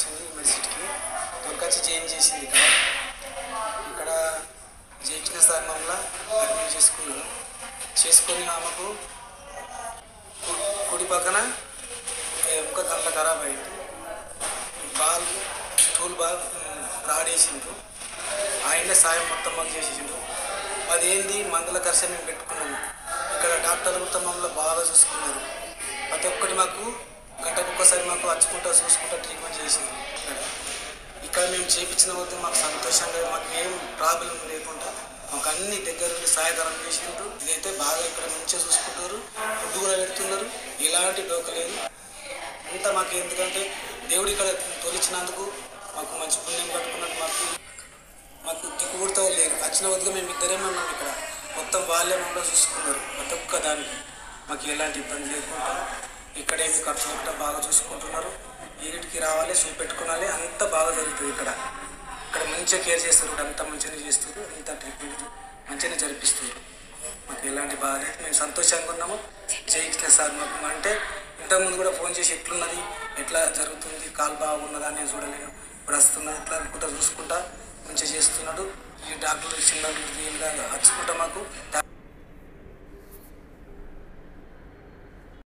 వచ్చింది యూనివర్సిటీకి. తొలకొచ్చి జాయిన్ చేసింది ఇక్కడ. ఇక్కడ చేయించిన సార్ మమ్మల్ని అడ్మిట్ చేసుకొని ఆమెకు కుడి పక్కన ఒక కళ్ళ ఖరాబ్ అయింది. స్టూల్ బాల్ రాడేసిండు. ఆయనే సాయం మొత్తం మాకు చేసేసిండు. అదేంది మందుల ఖర్చు మేము పెట్టుకున్నాము. ఇక్కడ డాక్టర్లు కూడా మమ్మల్ని బాగా చూసుకున్నారు. ప్రతి ఒక్కటి మాకు గంటకు ఒక్కసారి మాకు వచ్చుకుంటా చూసుకుంటా ట్రీట్మెంట్ చేసింది. ఇక్కడ మేము చేయించిన వద్ద మాకు సంతోషంగా మాకు ఏం ప్రాబ్లం లేకుండా మాకు అన్ని దగ్గర నుండి సహాయకరం చేసిండ్రు. ఇదైతే బాగా ఇక్కడ మంచిగా చూసుకుంటారు, ఫుడ్ కూడా పెడుతున్నారు, ఎలాంటి డోక లేదు. ఇంత మాకు ఎందుకంటే దేవుడు ఇక్కడ తొలిచినందుకు మాకు మంచి పుణ్యం కట్టుకున్నట్టు మాకు దిక్కుబుడుతో లేరు. వచ్చిన వద్దుగా మేము ఇద్దరేమే ఉన్నాం ఇక్కడ. మొత్తం వాళ్ళే మమ్మల్ని చూసుకున్నారు. ప్రతి ఒక్క దానికి మాకు ఎలాంటి ఇబ్బంది లేకుండా ఇక్కడేమి ఖర్చులు కూడా బాగా చూసుకుంటున్నారు. ఈడికి రావాలి, చూపెట్టుకోవాలి, అంత బాగా జరుగుతుంది ఇక్కడ. ఇక్కడ మంచిగా కేర్ చేస్తారు, అంత మంచిగా చేస్తారు, అంత ట్రీట్మెంట్ మంచిగానే జరిపిస్తారు. మాకు ఎలాంటి బాధ లేదు, మేము సంతోషంగా ఉన్నాము. చేయించిన సార్ మాకు అంటే ఇంతకుముందు కూడా ఫోన్ చేసి ఎట్లున్నది, ఎట్లా జరుగుతుంది, కాలు బాగున్నదా అని చూడలేను. ఇప్పుడు వస్తున్నది ఇట్లా అనుకుంటా చూసుకుంటా మంచిగా చేస్తున్నాడు. ఈ డాక్టర్ చిన్న వచ్చుకుంటా మాకు